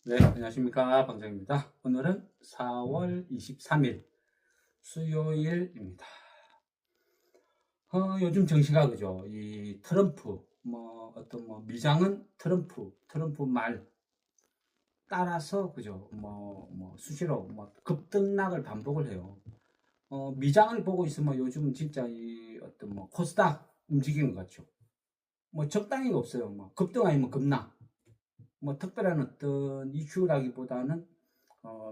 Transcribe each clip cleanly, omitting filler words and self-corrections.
네, 안녕하십니까. 방정입니다. 오늘은 4월 23일 수요일입니다. 요즘 정시가 그죠. 이 트럼프, 미장은 트럼프 말 따라서 그죠. 수시로 급등락을 반복을 해요. 미장을 보고 있으면 요즘 진짜 이 코스닥 움직이는 것 같죠. 적당히 없어요. 급등 아니면 급락. 특별한 어떤 이슈라기보다는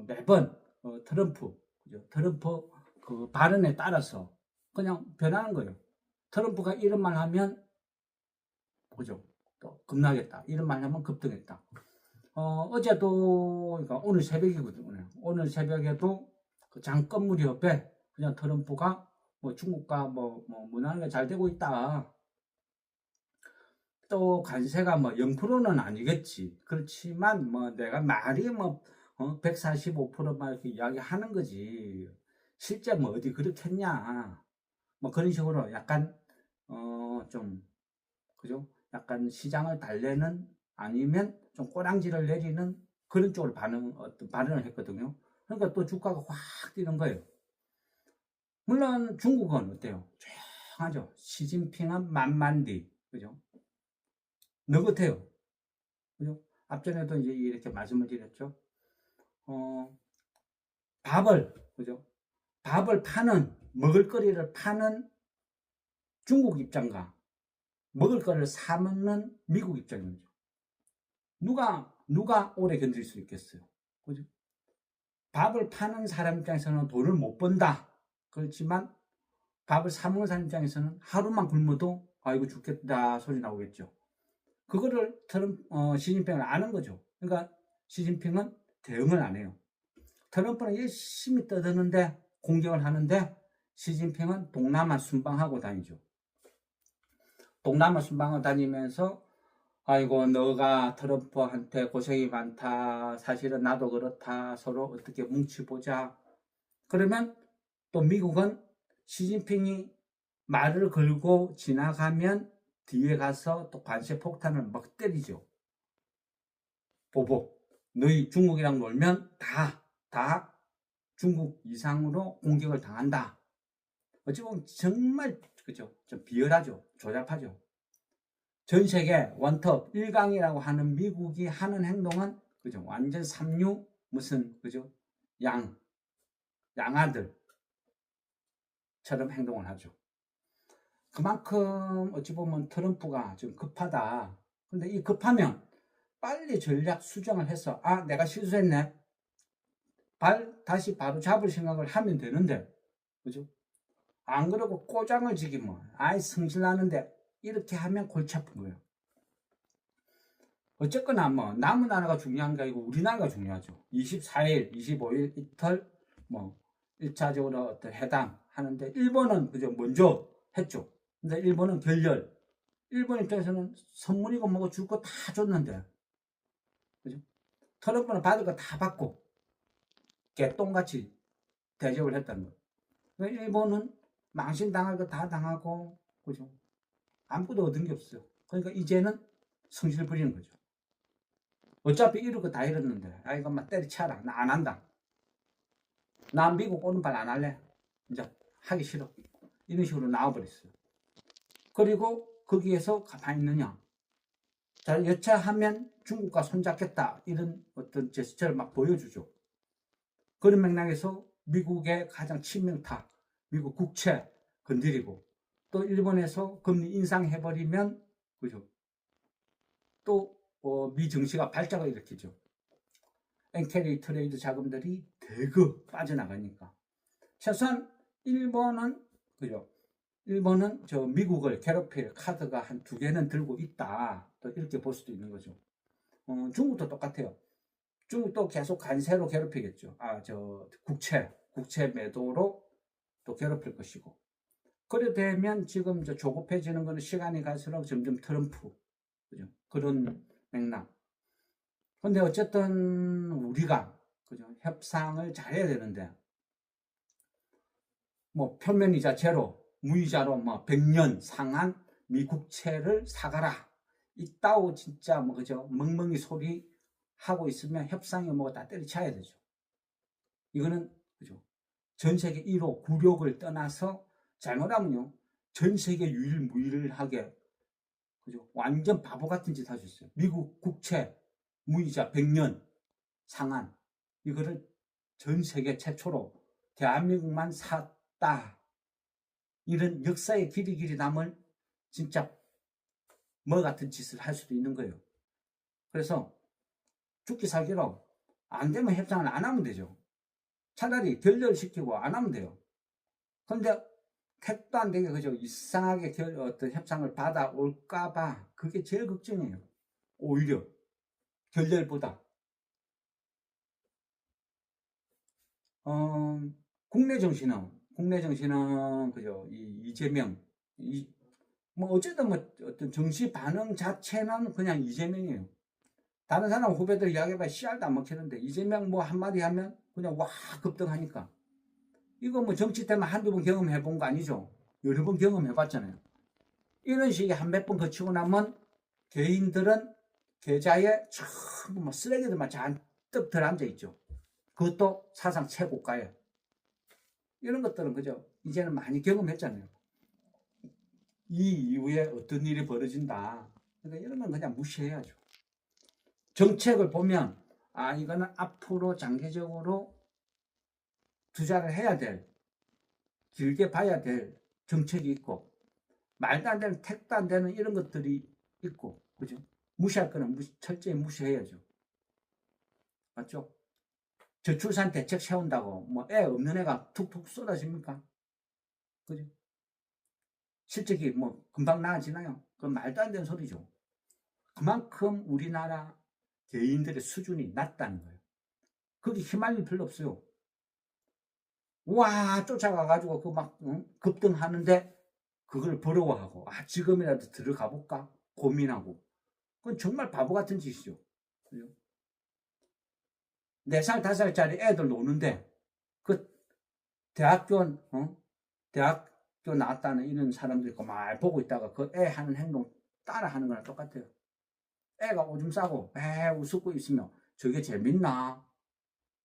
매번 트럼프, 그죠? 트럼프 그 발언에 따라서 그냥 변하는 거예요. 트럼프가 이런 말 하면, 그죠? 또 급락했다. 이런 말 하면 급등했다. 어제도, 그러니까 오늘 새벽이거든요. 오늘 새벽에도 그 장건 무렵에 그냥 트럼프가 중국과 무난하게 잘 되고 있다. 또 관세가 0%는 아니겠지. 그렇지만 내가 말이 145%막 이렇게 이야기하는 거지. 실제 어디 그렇겠냐. 그런 식으로 약간 좀 그죠? 약간 시장을 달래는 아니면 좀 꼬랑지를 내리는 그런 쪽으로 발언을 했거든요. 그러니까 또 주가가 확 뛰는 거예요. 물론 중국은 어때요? 조용하죠. 시진핑은 만만디. 그죠? 느긋해요. 그죠? 앞전에도 이제 이렇게 말씀을 드렸죠. 어, 그죠? 먹을거리를 파는 중국 입장과 먹을거리를 사먹는 미국 입장이죠. 누가 오래 견딜 수 있겠어요? 그죠? 밥을 파는 사람 입장에서는 돈을 못 번다. 그렇지만 밥을 사먹는 사람 입장에서는 하루만 굶어도 아이고 죽겠다 소리 나오겠죠. 그거를 시진핑은 아는 거죠. 그러니까 시진핑은 대응을 안 해요. 트럼프는 열심히 떠드는데 공격을 하는데 시진핑은 동남아 순방하고 다니죠. 동남아 순방을 다니면서 아이고 너가 트럼프한테 고생이 많다. 사실은 나도 그렇다. 서로 어떻게 뭉치보자. 그러면 또 미국은 시진핑이 말을 걸고 지나가면 뒤에 가서 또 관세 폭탄을 막 때리죠. 보복. 너희 중국이랑 놀면 다 중국 이상으로 공격을 당한다. 어찌 보면 정말 그죠? 좀 비열하죠. 조잡하죠. 전 세계 원톱 1강이라고 하는 미국이 하는 행동은 그죠? 완전 삼류 무슨 그죠? 양아들처럼 행동을 하죠. 그만큼 어찌 보면 트럼프가 좀 급하다. 근데 이 급하면 빨리 전략 수정을 해서 내가 실수했네. 다시 바로 잡을 생각을 하면 되는데 그죠? 안 그러고 꼬장을 지기면 성질나는데 이렇게 하면 골치 아픈 거예요. 어쨌거나 남은 나라가 중요한 게 아니고 우리나라가 중요하죠. 24일, 25일 이틀 1차적으로 어떤 해당하는데 일본은 그죠 먼저 했죠. 근데 일본은 결렬. 일본 입장에서는 선물이고 뭐고 줄 거 다 줬는데 그죠? 트럼프는 받을 거 다 받고 개똥같이 대접을 했다는 거예요. 일본은 망신당할 거 다 당하고 그죠? 아무것도 얻은 게 없어요. 그러니까 이제는 성질 부리는 거죠. 어차피 이럴 거 다 잃었는데 이거 막 때려치라. 나 안 한다. 나 미국 오는 발 안 할래. 이제 하기 싫어. 이런 식으로 나와버렸어요. 그리고 거기에서 가만히 있느냐. 자, 여차하면 중국과 손잡겠다. 이런 어떤 제스처를 막 보여주죠. 그런 맥락에서 미국의 가장 친명타, 미국 국채 건드리고 또 일본에서 금리 인상해버리면 그죠? 또 미 증시가 발작을 일으키죠. 엔캐리 트레이드 자금들이 대거 빠져나가니까 최소한 일본은 그죠? 일본은 저 미국을 괴롭힐 카드가 한 2개는 들고 있다. 또 이렇게 볼 수도 있는 거죠. 중국도 똑같아요. 중국도 계속 관세로 괴롭히겠죠. 국채 매도로 또 괴롭힐 것이고. 그래 되면 지금 조급해지는 것은 시간이 갈수록 점점 트럼프, 그죠? 그런 맥락. 근데 어쨌든 우리가, 그죠? 협상을 잘해야 되는데, 표면이자 제로, 무이자로 100년 상한 미국채를 사가라. 이따오 진짜 그죠? 멍멍이 소리 하고 있으면 협상이 뭐가 다 때려쳐야 되죠. 이거는 그죠? 전 세계 1호 굴욕을 떠나서 잘못하면요 전 세계 유일무이하게 그죠? 완전 바보 같은 짓 하셨어요. 미국 국채 무이자 100년 상한 이거를 전 세계 최초로 대한민국만 샀다. 이런 역사의 길이 남을 진짜 뭐 같은 짓을 할 수도 있는 거예요. 그래서 죽기 살기로 안 되면 협상을 안 하면 되죠. 차라리 결렬시키고 안 하면 돼요. 그런데 택도 안 되게 그죠? 이상하게 어떤 협상을 받아올까봐 그게 제일 걱정이에요. 오히려 결렬보다 국내 정신은 그죠? 이재명 뭐 어쨌든 뭐 어떤 정치 반응 자체는 그냥 이재명이에요. 다른 사람 후배들 이야기해봐 씨알도 안 먹히는데 이재명 뭐 한마디 하면 그냥 와 급등하니까 이거 뭐 정치 때문에 한두 번 경험해본 거 아니죠? 여러 번 경험해봤잖아요. 이런 식의 한 몇 번 거치고 나면 개인들은 계좌에 전부 뭐 쓰레기들만 잔뜩 들어앉아있죠. 그것도 사상 최고가에. 이런 것들은 그죠? 이제는 많이 경험했잖아요. 이 이후에 어떤 일이 벌어진다. 그러니까 이런 건 그냥 무시해야죠. 정책을 보면 이거는 앞으로 장기적으로 투자를 해야 될 길게 봐야 될 정책이 있고 말도 안 되는 택도 안 되는 이런 것들이 있고 그죠? 무시할 거는 철저히 무시해야죠. 맞죠? 저출산 대책 세운다고 뭐 애 없는 애가 툭툭 쏟아집니까? 그죠? 실적이 뭐 금방 나아지나요? 그건 말도 안 되는 소리죠. 그만큼 우리나라 개인들의 수준이 낮다는 거예요. 거기 휘말릴 필요 없어요. 와 쫓아가가지고 그 막 급등하는데 그걸 부러워하고 지금이라도 들어가 볼까 고민하고 그건 정말 바보 같은 짓이죠. 그죠? 4살 5살짜리 애들 노는데 그 대학교 대학교 나왔다는 이런 사람들이 있고 막 보고 있다가 그 애 하는 행동 따라 하는 거랑 똑같아요. 애가 오줌 싸고 에 웃고 있으면 저게 재밌나?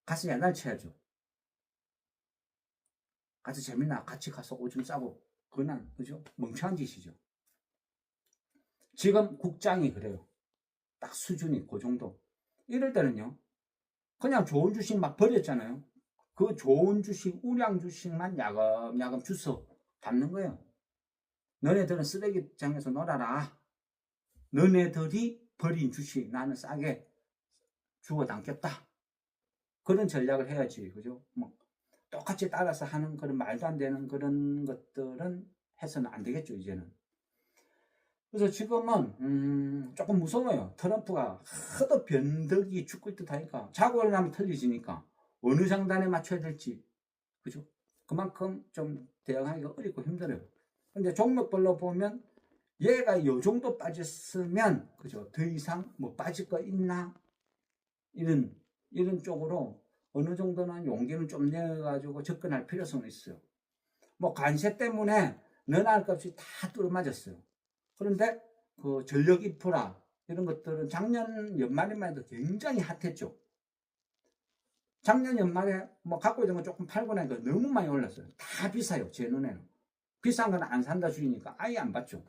가서 옛날 쳐야죠. 같이 재밌나? 같이 가서 오줌 싸고 그건 그죠? 멍청한 짓이죠. 지금 국장이 그래요. 딱 수준이 그 정도. 이럴 때는요. 그냥 좋은 주식 막 버렸잖아요. 그 좋은 주식, 우량 주식만 야금야금 주워 담는 거예요. 너네들은 쓰레기장에서 놀아라. 너네들이 버린 주식 나는 싸게 주워 담겠다. 그런 전략을 해야지. 그죠? 뭐 똑같이 따라서 하는 그런 말도 안 되는 그런 것들은 해서는 안 되겠죠, 이제는. 그래서 지금은 조금 무서워요. 트럼프가 하도 변덕이 죽을 듯 하니까 자고 일어나면 틀리지니까 어느 장단에 맞춰야 될지 그죠? 그만큼 좀 대응하기가 어렵고 힘들어요. 근데 종목별로 보면 얘가 요 정도 빠졌으면 그죠? 더 이상 뭐 빠질 거 있나? 이런 쪽으로 어느 정도는 용기는 좀 내가지고 접근할 필요성은 있어요. 뭐 관세 때문에 너나 할 것 없이 다 뚫어맞았어요. 그런데 그 전력 인프라 이런 것들은 작년 연말에만 해도 굉장히 핫했죠. 작년 연말에 뭐 갖고 있는 거 조금 팔고 나니까 너무 많이 올랐어요. 다 비싸요, 제 눈에는. 비싼 건 안 산다 주니까 아예 안 받죠.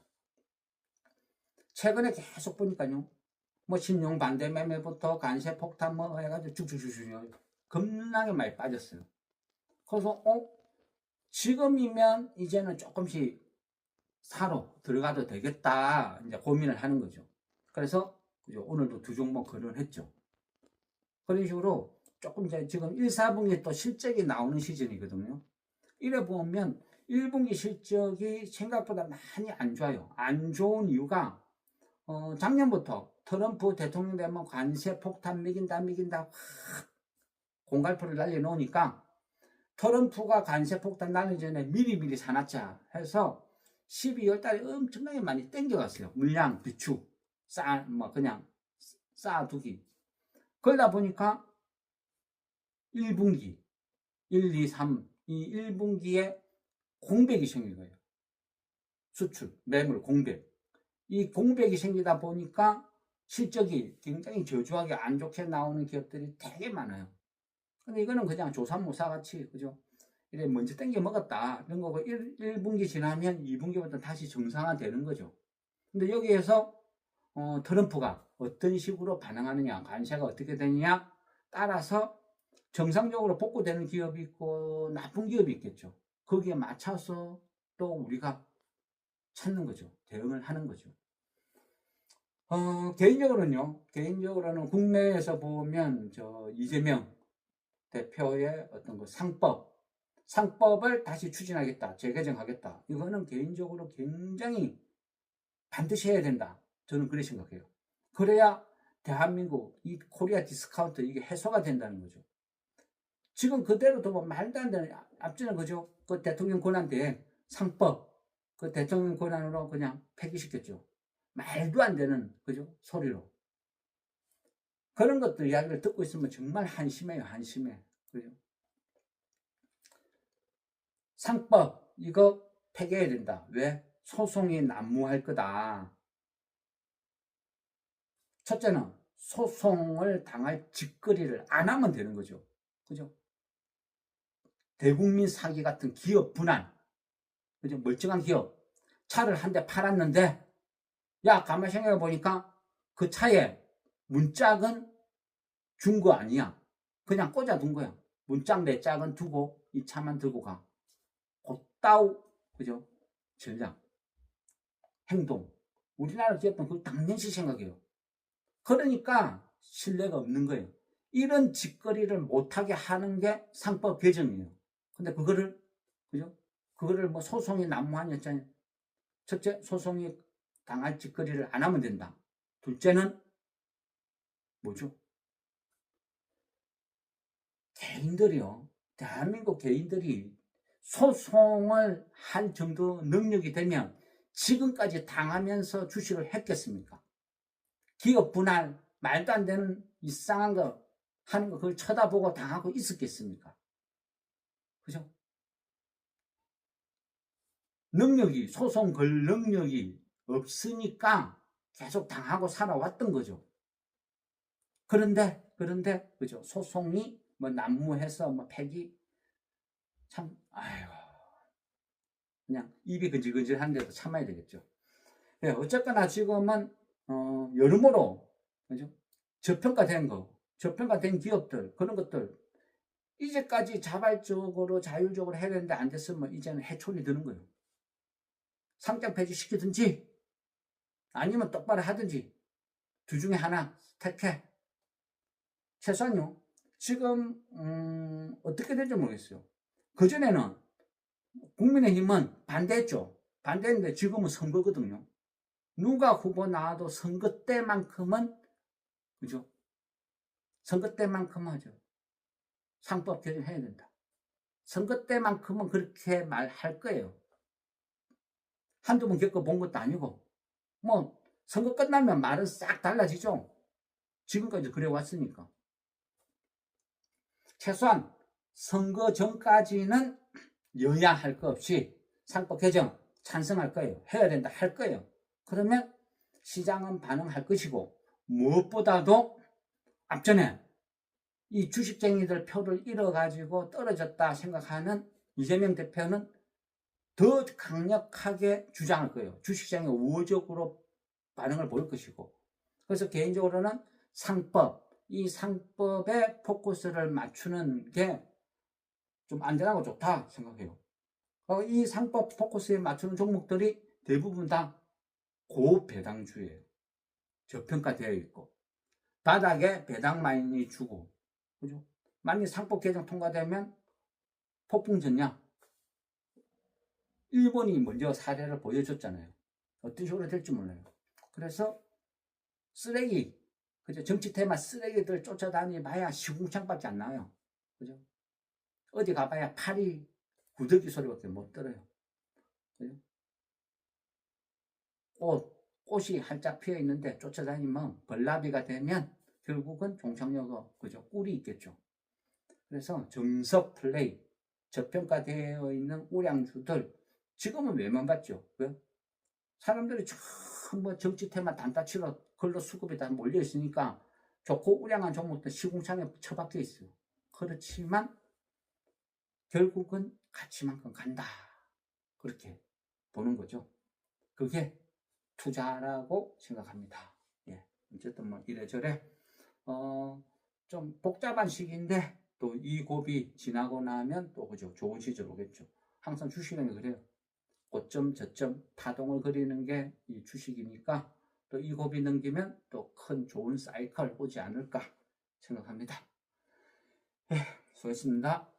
최근에 계속 보니까요. 뭐 신용 반대 매매부터 관세 폭탄 뭐 해가지고 쭉쭉쭉쭉 겁나게 많이 빠졌어요. 그래서 지금이면 이제는 조금씩 사러 들어가도 되겠다 이제 고민을 하는 거죠. 그래서 그죠? 오늘도 2종목 거론했죠. 그런 식으로 조금 이제 지금 1, 4분기에 또 실적이 나오는 시즌이거든요. 이래 보면 1분기 실적이 생각보다 많이 안 좋아요. 안 좋은 이유가 작년부터 트럼프 대통령 되면 관세 폭탄 미긴다 확 공갈포를 날려놓으니까 트럼프가 관세 폭탄 날리기 전에 미리 사놨자 해서 12월 달에 엄청나게 많이 땡겨갔어요. 물량 비축 그냥 쌓아두기. 그러다 보니까 1분기 1, 2, 3 이 1분기에 공백이 생긴 거예요. 수출, 매물 공백. 이 공백이 생기다 보니까 실적이 굉장히 저조하게 안 좋게 나오는 기업들이 되게 많아요. 근데 이거는 그냥 조삼모사 같이, 그죠? 이래 먼저 땡겨 먹었다. 이런 거고, 1분기 지나면 2분기부터 다시 정상화되는 거죠. 근데 여기에서, 트럼프가 어떤 식으로 반응하느냐, 관세가 어떻게 되느냐, 따라서 정상적으로 복구되는 기업이 있고, 나쁜 기업이 있겠죠. 거기에 맞춰서 또 우리가 찾는 거죠. 대응을 하는 거죠. 개인적으로는 국내에서 보면 이재명 대표의 어떤 그 상법을 다시 추진하겠다, 재개정하겠다. 이거는 개인적으로 굉장히 반드시 해야 된다. 저는 그렇게 생각해요. 그래야 대한민국 이 코리아 디스카운트 이게 해소가 된다는 거죠. 지금 그대로 두면 말도 안 되는, 앞전에 그죠? 그 대통령 권한대행 상법, 그 대통령 권한으로 그냥 폐기시켰죠. 말도 안 되는, 그죠? 소리로. 그런 것들 이야기를 듣고 있으면 정말 한심해요, 한심해. 그죠? 상법, 이거 폐기해야 된다. 왜? 소송이 난무할 거다. 첫째는 소송을 당할 직거리를 안 하면 되는 거죠. 그죠? 대국민 사기 같은 기업 분할, 그죠? 멀쩡한 기업. 차를 한 대 팔았는데, 야, 가만히 생각해 보니까 그 차에 문짝은 준 거 아니야. 그냥 꽂아둔 거야. 문짝 내 짝은 두고 이 차만 들고 가. 곧다우, 그죠? 전략, 행동. 우리나라 기업은 그걸 당연시 생각해요. 그러니까 신뢰가 없는 거예요. 이런 짓거리를 못하게 하는 게 상법 개정이에요. 근데 그거를, 그죠? 그거를 뭐 소송이 난무하냐잖아요. 첫째, 소송이 당할 짓거리를 안 하면 된다. 둘째는 뭐죠? 대한민국 개인들이 소송을 할 정도 능력이 되면 지금까지 당하면서 주식을 했겠습니까? 기업 분할, 말도 안 되는 이상한 거 하는 거 그걸 쳐다보고 당하고 있었겠습니까? 그죠? 소송 걸 능력이 없으니까 계속 당하고 살아왔던 거죠. 그런데, 그죠? 소송이 뭐 난무해서 뭐 폐기, 참, 아이고. 그냥 입이 근질근질한데도 참아야 되겠죠. 네, 어쨌거나 지금은, 여러모로, 그죠? 저평가된 기업들, 그런 것들, 이제까지 자발적으로, 자율적으로 해야 되는데 안 됐으면 이제는 해촌이 드는 거예요. 상장 폐지시키든지, 아니면 똑바로 하든지, 둘 중에 하나 택해. 최소한요. 지금, 어떻게 될지 모르겠어요. 그전에는 국민의힘은 반대했죠. 반대했는데 지금은 선거거든요. 누가 후보 나와도 선거 때만큼은, 그죠? 선거 때만큼은 하죠. 상법 개정해야 된다. 선거 때만큼은 그렇게 말할 거예요. 한두 번 겪어본 것도 아니고, 뭐, 선거 끝나면 말은 싹 달라지죠. 지금까지 그래 왔으니까. 최소한 선거 전까지는 여야 할 거 없이 상법 개정 찬성할 거예요. 해야 된다 할 거예요. 그러면 시장은 반응할 것이고, 무엇보다도 앞전에 이 주식쟁이들 표를 잃어가지고 떨어졌다 생각하는 이재명 대표는 더 강력하게 주장할 거예요. 주식시장이 우호적으로 반응을 보일 것이고. 그래서 개인적으로는 이 상법에 포커스를 맞추는 게 좀 안전하고 좋다 생각해요. 이 상법 포커스에 맞추는 종목들이 대부분 다 고배당주예요. 저평가되어 있고, 바닥에 배당 많이 주고, 그죠? 만약 상법 개정 통과되면 폭풍 전략. 일본이 먼저 사례를 보여줬잖아요. 어떤 식으로 될지 몰라요. 그래서 쓰레기, 그죠? 정치 테마 쓰레기들 쫓아다니봐야 시궁창밖에 안 나와요. 그죠? 어디 가봐야 파리 구더기 소리밖에 못 들어요. 그죠? 꽃이 한짝 피어 있는데 쫓아다니면 벌나비가 되면 결국은 종착역은 그죠? 꿀이 있겠죠. 그래서 정석 플레이, 저평가되어 있는 우량주들 지금은 왜만 받죠? 왜? 사람들이 전부 정치 테마 단타치로 근로 수급에 다 몰려 있으니까 좋고 우량한 종목들 시궁창에 처박혀 있어요. 그렇지만 결국은 가치만큼 간다. 그렇게 보는 거죠. 그게 투자라고 생각합니다. 예. 어쨌든 뭐 이래저래 좀 복잡한 시기인데 또 이 고비 지나고 나면 또 그죠, 좋은 시절 오겠죠. 항상 주식은 그래요. 고점 저점 파동을 그리는 게 이 주식이니까 또 이 고비 넘기면 또 큰 좋은 사이클 오지 않을까 생각합니다. 예, 수고했습니다.